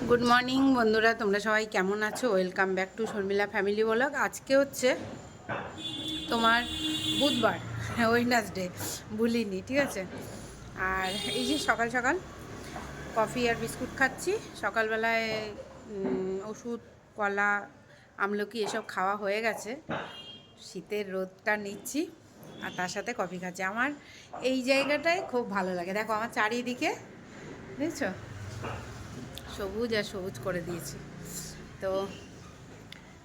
Good morning বন্ধুরা, তোমরা সবাই কেমন আছো? Welcome back to Sharmila family blog. আজকে হচ্ছে তোমার বুধবার, ওয়েডনেসডে, ভুলিনি, ঠিক আছে। আর এই যে সকাল সকাল কফি আর বিস্কুট খাচ্ছি। সকালবেলায় ওষুধ, কলা, আমলকি এসব খাওয়া হয়ে গেছে। শীতের রোদটা নিচ্ছি আর তার সাথে কফি খাচ্ছি। আমার এই জায়গাটায় খুব ভালো লাগে। দেখো আমার চারিদিকে, দেখছো, সবুজ আর সবুজ করে দিয়েছি। তো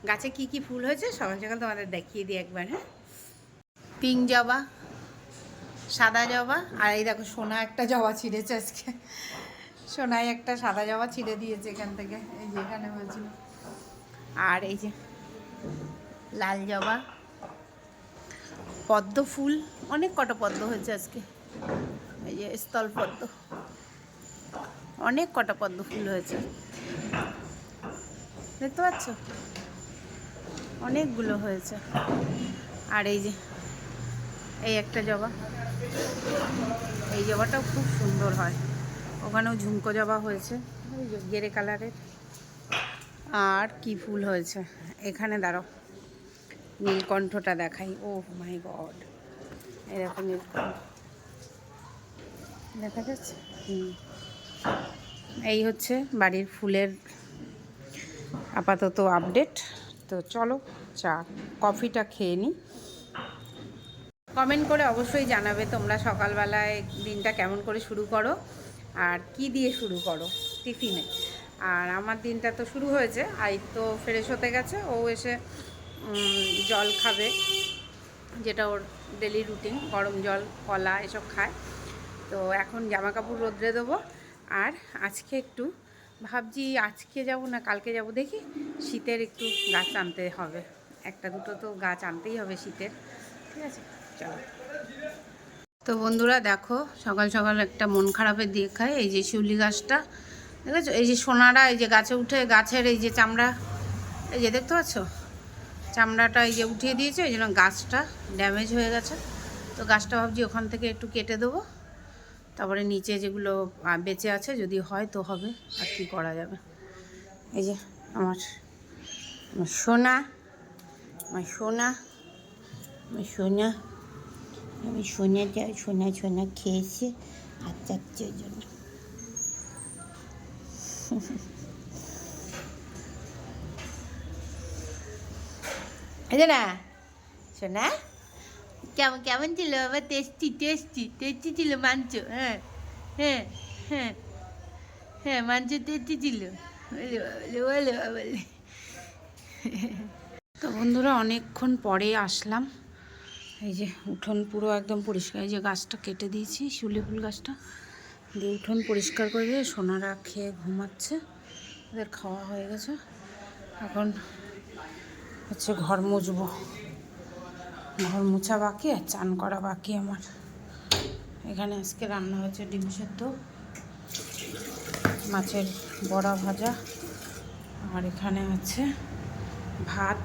গাছে কি কি ফুল হয়েছে সকাল সকাল তোমাদের দেখিয়ে দিই একবার। হ্যাঁ, পিঙ্ক জবা, সাদা জবা, আর এই দেখো সোনা একটা জবা ছিঁড়েছে আজকে। সোনায় একটা সাদা জবা ছিঁড়ে দিয়েছে এখান থেকে, এই যে এখানে হয়েছিল। আর এই যে লাল জবা, পদ্ম ফুল, অনেক কটা পদ্ম হয়েছে আজকে। এই যে স্থল পদ্ম, অনেক কটা পদ্ম ফুল হয়েছে, দেখতে পাচ্ছ, অনেকগুলো হয়েছে। আর এই যে এই একটা জবা, এই জবাটাও খুব সুন্দর হয়। ওখানেও ঝুমকো জবা হয়েছে, ওই যে গেরে কালারের। আর কি ফুল হয়েছে এখানে, দাঁড়াও নীলকণ্ঠটা দেখাই। ও মাই গড, এরকম নীলকণ্ঠ দেখা যাচ্ছে। এই হচ্ছে বাড়ির ফুলের আপাতত আপডেট। তো চলো কফিটা খেয়ে নিই। কমেন্ট করে অবশ্যই জানাবে তোমরা সকালবেলায় দিনটা কেমন করে শুরু করো আর কি দিয়ে শুরু করো টিফিনে। আর আমার দিনটা তো শুরু হয়েছে, আই তো ফ্রেশ হতে গেছে, ও এসে জল খাবে, যেটা ওর ডেলি রুটিন, গরম জল, কলা এসব খায়। তো এখন জামা কাপড় রোদ্রে দেবো। আর আজকে একটু ভাবছি আজকে যাব না কালকে যাব, দেখি শীতের একটু গাছ আনতে হবে, একটা দুটো তো গাছ আনতেই হবে শীতের, ঠিক আছে। চলো। তো বন্ধুরা দেখো, সকাল সকাল একটা মন খারাপের দিক খায়। এই যে শিউলি গাছটা দেখেছো, এই যে সোনারা এই যে গাছে উঠে, গাছের এই যে চামড়া, এই যে দেখতে পাচ্ছ চামড়াটা এই যে উঠিয়ে দিয়েছে, এই জন্য গাছটা ড্যামেজ হয়ে গেছে। তো গাছটা ভাবছি ওখান থেকে একটু কেটে দেবো, তারপরে নিচে যেগুলো বেঁচে আছে যদি হয় তো হবে, আর কি করা যাবে। এই যে আমার সোনা, আমার সোনা, আমার সোনা, আমি সোনাটা সোনা সোনা খেয়েছি হাত চাচ্ছে ওই জন্য। এই যে না সোনা, কেমন কেমন ছিল আবার? টেস্টি টেস্টি টেস্টি ছিল মাংস। হ্যাঁ হ্যাঁ হ্যাঁ হ্যাঁ, মাংস টেস্টি ছিল, বলে বলে বলে। তো বন্ধুরা অনেকক্ষণ পরে আসলাম। এই যে উঠোন পুরো একদম পরিষ্কার, এই যে গাছটা কেটে দিয়েছি, শিউলি ফুল গাছটা দিয়ে উঠোন পরিষ্কার করে দিয়ে সোনারা খেয়ে ঘুমাচ্ছে, ওদের খাওয়া হয়ে গেছে। এখন হচ্ছে ঘর মুছবো, ঘর মোছা বাকি আর চান করা বাকি আমার। এখানে আজকে রান্না হয়েছে ডিম সেদ্ধ, মাছের বড়া ভাজা, আর এখানে আছে ভাত,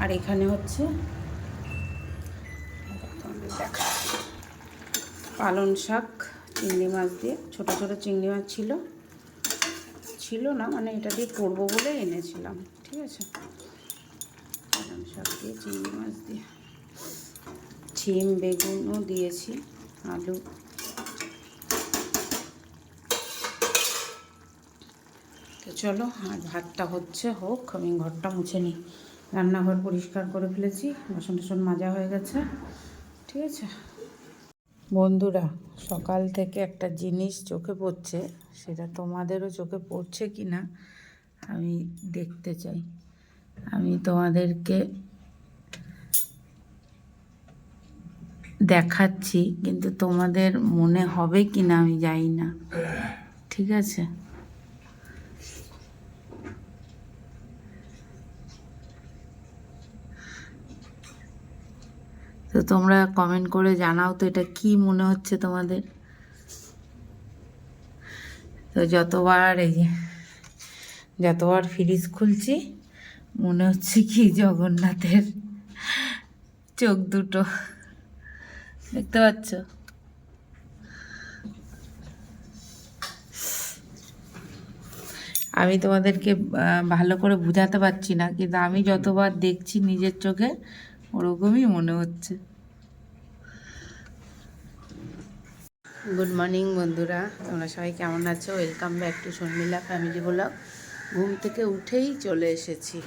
আর এখানে হচ্ছে পালং শাক চিংড়ি মাছ দিয়ে, ছোটো ছোটো চিংড়ি মাছ ছিল না, মানে এটা দিয়ে করবো বলে এনেছিলাম, ঠিক আছে। পালং শাক দিয়ে চিংড়ি মাছ দিয়ে, শিম বেগুনও দিয়েছি, আলু। তো চলো, আর ভাতটা হচ্ছে হোক, আমি ঘরটা মুছে নিই। রান্নাঘর পরিষ্কার করে ফেলেছি, বাসন টাসন মাজা হয়ে গেছে, ঠিক আছে। বন্ধুরা সকাল থেকে একটা জিনিস চোখে পড়ছে, সেটা তোমাদেরও চোখে পড়ছে কি না আমি দেখতে চাই। আমি তোমাদেরকে দেখাচ্ছি, কিন্তু তোমাদের মনে হবে কি না আমি জানি না, ঠিক আছে। তো তোমরা কমেন্ট করে জানাও তো এটা কি মনে হচ্ছে তোমাদের। তো যতবার ফ্রিজ খুলছি মনে হচ্ছে কি জগন্নাথের চোখ দুটো, দেখতে পাচ্ছ। আমি তোমাদেরকে ভালো করে বোঝাতে পারছি না, কিন্তু আমি যতবার দেখছি নিজের চোখে ওরকমই মনে হচ্ছে। গুড মর্নিং বন্ধুরা, তোমরা সবাই কেমন আছো? Welcome back to Sharmila family blog. ঘুম থেকে উঠেই চলে এসেছি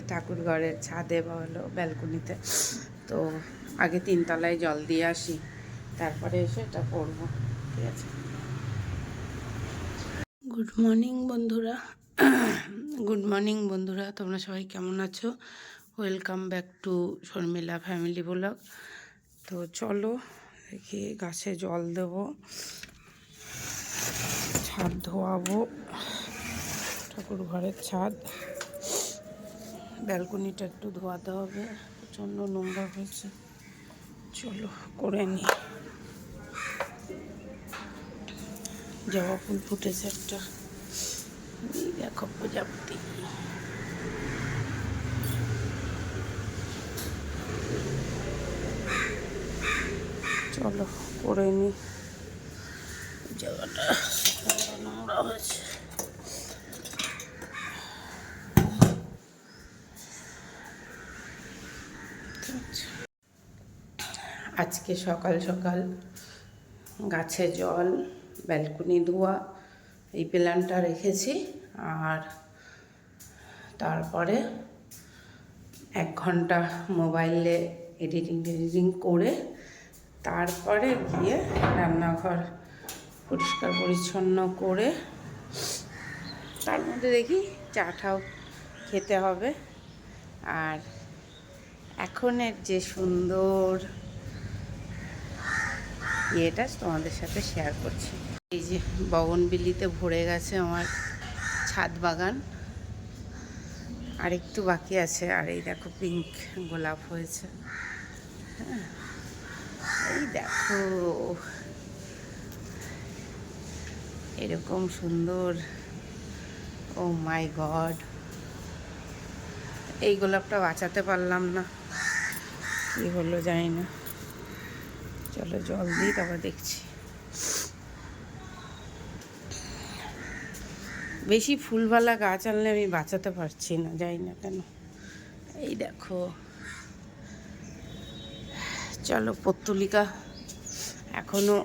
ঠাকুর ঘরের ছাদে বা হলো ব্যালকনিতে। তো আগে 3 তলায় জল দিয়ে আসি, তারপরে এসে এটা করবো। ঠিক আছে। গুড মর্নিং বন্ধুরা, গুড মর্নিং বন্ধুরা, তোমরা সবাই কেমন আছো? Welcome back to Sharmila family blog. তো চলো দেখি, গাছে জল দেবো, ছাদ ধোয়াবো, ঠাকুর ঘরের ছাদ, ব্যালকনিটা একটু ধোয়াতে হবে, প্রচণ্ড নোংরা হয়েছে। চলো করে নি। জবা ফুল ফুটেছে একটা, দেখো প্রজাপতি। চলো করে নি, জায়গাটা নোংরা হয়েছে। আজকে সকাল সকাল গাছে জল, ব্যালকনি ধোয়া, এই প্ল্যানটা রেখেছি। আর তারপরে 1 ঘন্টা মোবাইলে এডিটিং করে তারপরে গিয়ে রান্নাঘর পরিষ্কার পরিচ্ছন্ন করে তার মধ্যে দেখি চাটাও খেতে হবে। আর এখনের যে সুন্দর ইয়েটা তোমাদের সাথে শেয়ার করছি। এই যে বগনবিলিতে ভরে গেছে আমার ছাদ বাগান, আর একটু বাকি আছে। আর এই দেখো পিঙ্ক গোলাপ হয়েছে। হ্যাঁ, এই দেখো এরকম সুন্দর। ও মাই গড, এই গোলাপটা বাঁচাতে পারলাম না, কি হলো জানি না। চলো জল দিই, তারপর দেখছি। বেশি ফুলওয়ালা গাছ আনলে আমি বাঁচাতে পারছি না, যাই না কেন। এই দেখো, চলো পত্তলিকা এখনো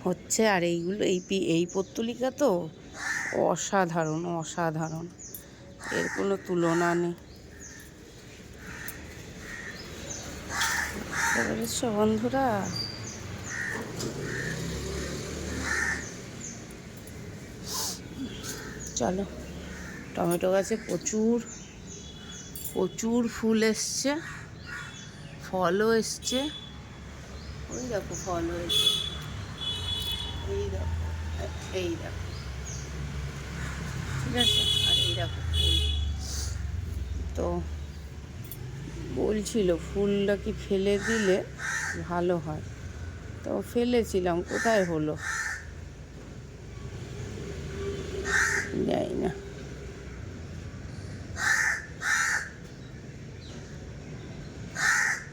হচ্ছে। আর এইগুলো এই পত্তলিকা তো অসাধারণ অসাধারণ, এর কোনো তুলনা নেই। বুঝছো বন্ধুরা? চলো, টমেটো গাছে প্রচুর প্রচুর ফুল এসছে, ফলও এসছে। ওই দেখো ফল হয়েছে, এই দেখো, এই দেখো, ঠিক আছে। আর এই দেখো ফুল। তো বলছিল ফুলটা কি ফেলে দিলে ভালো হয়, তো ফেলেছিলাম, কোথায় হলো যাই না।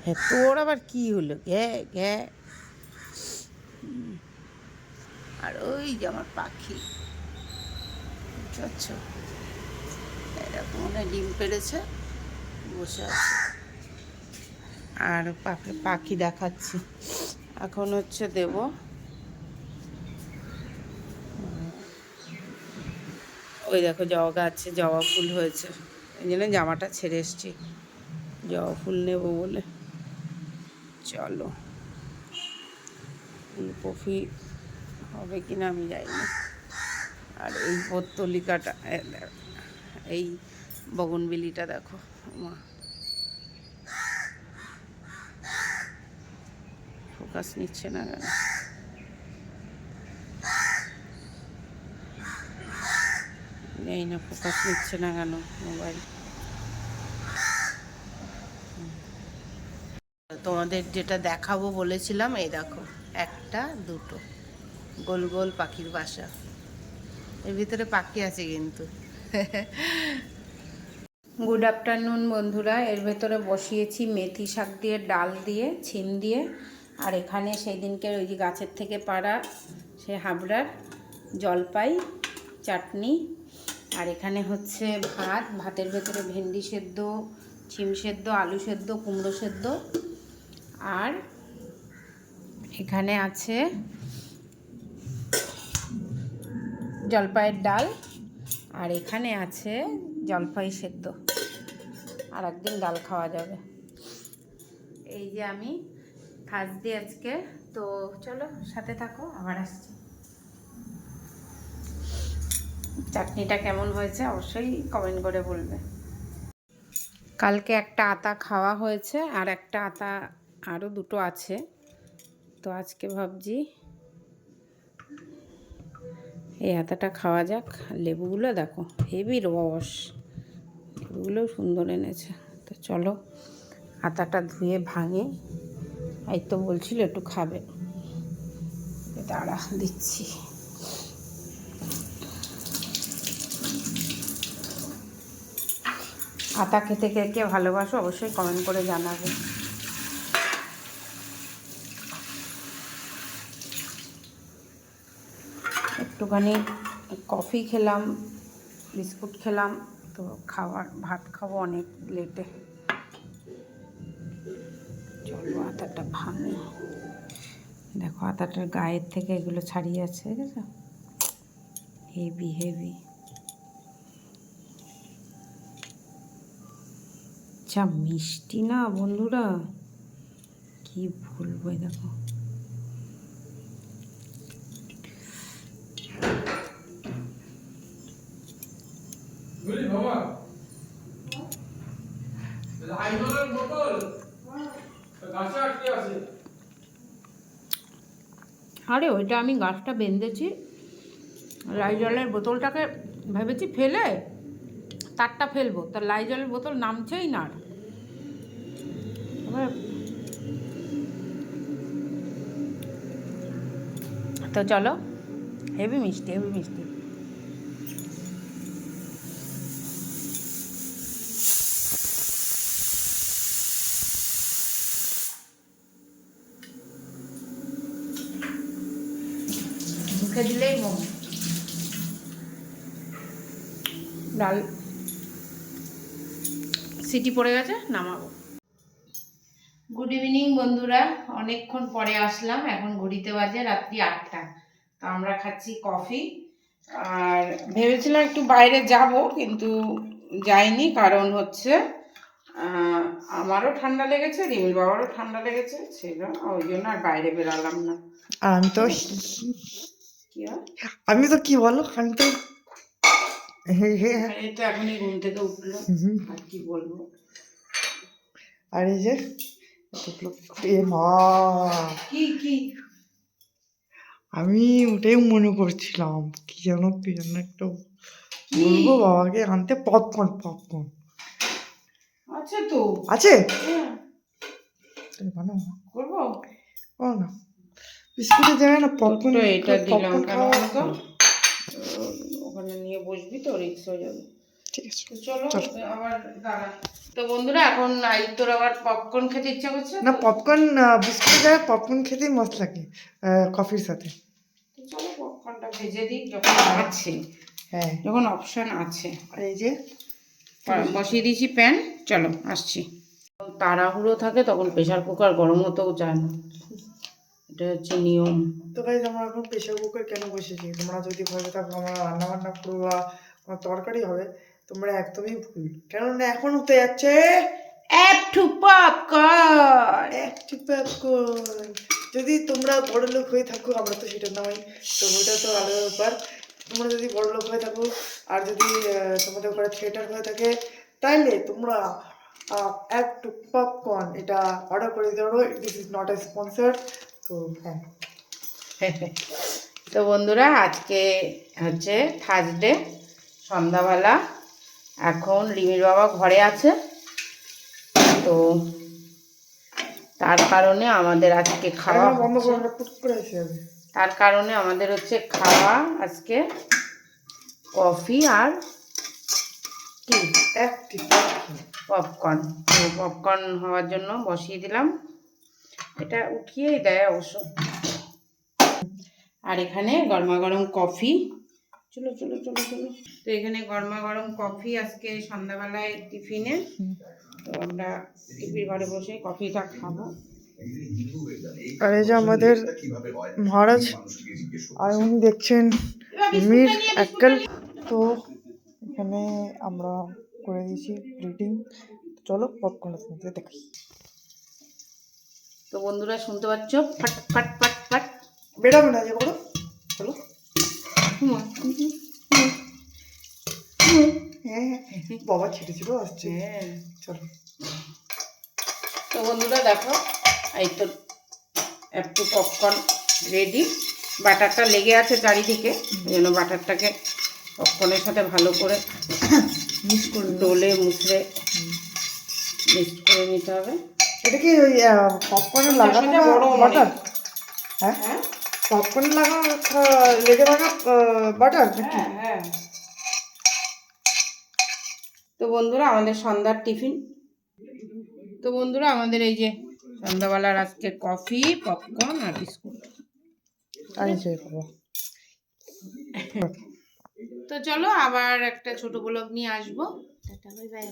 হ্যাঁ, তোর আবার কি হলো? ঘ্যা ঘ্যা। আর ওই যে আমার পাখি, বুঝছো, এরকম মনে ডিম পেড়েছে, বসে আছে। আর পাখি দেখাচ্ছি এখন, হচ্ছে দেব। ওই দেখো জবা গাছে জবা ফুল হয়েছে, এই জন্য জামাটা ছেড়ে এসছি জবা ফুল নেব বলে। চলো, ফুলকপি হবে কিনা আমি জানি না। আর এই পত্তলিকাটা, এই বগনবিলিটা দেখো, মা ফোকাস নিচ্ছে না কেন? এই না, ফোকাস নিচ্ছে না কেন মোবাইল? তোমাদের যেটা দেখাবো বলেছিলাম, এই দেখো, 1টা 2টো গোল গোল পাখির বাসা। এর ভিতরে পাখি আছে কিন্তু। গুড আফটারনুন বন্ধুরা, এর ভেতরে বসিয়েছি মেথি শাক দিয়ে, ডাল দিয়ে, ছিম দিয়ে, আর এখানে সেই দিনকে ওই যে গাছের থেকে পাড়া সে হাবড়ার জলপাই চাটনি। আর এখানে হচ্ছে ভাতের ভেতরে ভেন্ডি সেদ্ধ, ছিম সেদ্ধ, আলু সেদ্ধ, কুমড়ো সেদ্ধ। আর এখানে আছে জলপাইয়ের ডাল। আর এখানে আছে জলপাই সেদ্ধ। আর একদিন ডাল খাওয়া যাবে। এই যে আমি থার্সডে আজকে, তো চলো সাথে থাকো, আবার আসছি। চাটনিটা কেমন হয়েছে অবশ্যই কমেন্ট করে বলবে। কালকে একটা আতা খাওয়া হয়েছে, আর একটা আতা আরও দুটো আছে। তো আজকে ভাবছি এই আতাটা খাওয়া যাক। লেবুগুলো দেখো হেভি রস, লেবুগুলোও সুন্দর এনেছে। তো চলো আতাটা ধুয়ে ভাঙে। এই তো বলছিল একটু খাবে, দাঁড়া দিচ্ছি। আতা খেতে কে কে ভালোবাসো অবশ্যই কমেন্ট করে জানাবে। একটুখানি কফি খেলাম, বিস্কুট খেলাম, তো ভাত খাবো অনেক লেটে। চলো আতাটা ভাঙি। দেখো আতাটার গায়ের থেকে এগুলো ছাড়িয়ে আছে, দেখেছো? হেভি হেভি, যা মিষ্টি না বন্ধুরা, কি বলবো। দেখো আরে ওইটা আমি গাছটা বেঁধেছি, লাইজলের বোতলটাকে ভেবেছি ফেলে তারটা ফেলবো, তার লাইজলের বোতল নামছেই না। তো চলো, হেভি মিষ্টি হেভি মিষ্টি। মুখে দিলেই মন। ডাল সিটি পড়ে গেছে, নামাবো। গুড ইভিনিং বন্ধুরা, অনেকক্ষণ পরে আসলাম। এখন ঘড়িতে বাজে রাত্রি 8টা। তো আমরা খাচ্ছি কফি। আর ভেবেছিলাম একটু বাইরে যাব, কিন্তু যাইনি, কারণ হচ্ছে আমারও ঠান্ডা লেগেছে, রিমির বাবারও ঠান্ডা লেগেছে, সেটা ওই জন্য আর বাইরে বেরালাম না। আমি তো কি হয়, আমি তো কি বলো, আমি তো এই তো এখনই ঘুম থেকে উঠলো, আর কি বলবো। আর এই যে মা, কি কি আমি ওটাই মনে করছিলাম, কি যেন একটু বলবো বাবাকে আনতে, পপকর্ন। আচ্ছা, তো আছে, হ্যাঁ, বানাও করবো। ও না, বিস্কুটের জায়গায় না পপকর্ন, এটা দিলাম পপকর্ন কেন খাওয়া। বলতো, ওখানে নিয়ে বসবি তো রিক্স হয়ে যাবে। ঠিক আছে, তো চলো আবার দাঁড়া। তো বন্ধুরা এখন তোর আবার পপকর্ন খেতে ইচ্ছা করছে না পপকর্ন, বিস্কুটের জায়গায় পপকর্ন খেতেই মস্ত লাগে কফির সাথে। তো চলো পপকর্নটা ভেজে দিই যখন আছে, হ্যাঁ যখন অপশন আছে। আর এই যে বসিয়ে দিয়েছি প্যান, চলো আসছি। তাড়াহুড়ো থাকে তখন প্রেশার কুকার গরম হতেও চায় না, এটা হচ্ছে নিয়ম। তো গাইজ আমরা এখন প্রেশার কুকার কেন বসেছি, তোমরা যদি ভেবে থাকো আমরা রান্না বান্না করবো বা কোনো তরকারি হবে, তোমরা একদমই ভুল। কেননা এখন হতে যাচ্ছে একটু পপকর্ন। একটি পপকর্ন। যদি তোমরা বড় লোক হয়ে থাকো, আমরা তো সেটা নয়, তো ওটা তো আলাদা ব্যাপার। তোমরা যদি বড় লোক হয়ে থাকো, আর যদি তোমাদের ঘরে থিয়েটার হয়ে থাকে, তাইলে তোমরা একটু পপকর্ন এটা অর্ডার করে দিতে পারো। This is not a sponsor. তো হ্যাঁ, তো বন্ধুরা আজকে হচ্ছে থার্সডে সন্ধ্যাবেলা, এখন রিমির বাবা ঘরে আছে, তো তার কারণে আমাদের আজকে খাওয়া বন্ধ হচ্ছে, করে পুট করে এসে যাবে। তার কারণে আমাদের হচ্ছে খাওয়া আজকে কফি আর কি একটি পপকর্ন। পপকর্ন হওয়ার জন্য বসিয়ে দিলাম। এটা উঠিয়েই দেয় অবশ্য। আর এখানে গরমা গরম কফি, চলো চলো চলো চলো। তো এখানে গরমা গরম কফি আজকে সন্ধ্যাবেলায় টিফিনে। তো আমরা টিফির ঘরে বসে কফিটা খাবো। আর এই যে আমাদের মহারাজ, আর উনি দেখছেন মীর এক্কেল। তো এখানে আমরা করে দিয়েছি প্লেটিং। চলো পপকর্ন শুনতে দেখি। তো বন্ধুরা শুনতে পাচ্ছ ফাট ফাট ফাট ফাট। বেরাবে না যে বলো, চলো। হ্যাঁ বাবা ছিটে ছিল আসছে, চলো। তো বন্ধুরা দেখো, এই তো একটু পপকর্ন রেডি। বাটারটা লেগে আছে চারিদিকে, এই জন্য বাটারটাকে পপকর্নের সাথে ভালো করে মিক্স করে ডোলে মুছড়ে মিক্স করে নিতে হবে। এটা কি ওই পপকর্নে লাগানো সেটা বড় বাটার? হ্যাঁ হ্যাঁ পপকর্নে লাগানো লেগে থাকা বাটার নাকি? হ্যাঁ। তো বন্ধুরা আমাদের সন্ধ্যার টিফিন। তো বন্ধুরা আমাদের এই যে সন্ধ্যাবেলার আজকে কফি, পপকর্ন আর বিস্কুট। আচ্ছা বাবা। তো চলো আবার একটা ছোট ব্লগ নিয়ে আসবো। Tata bye bye.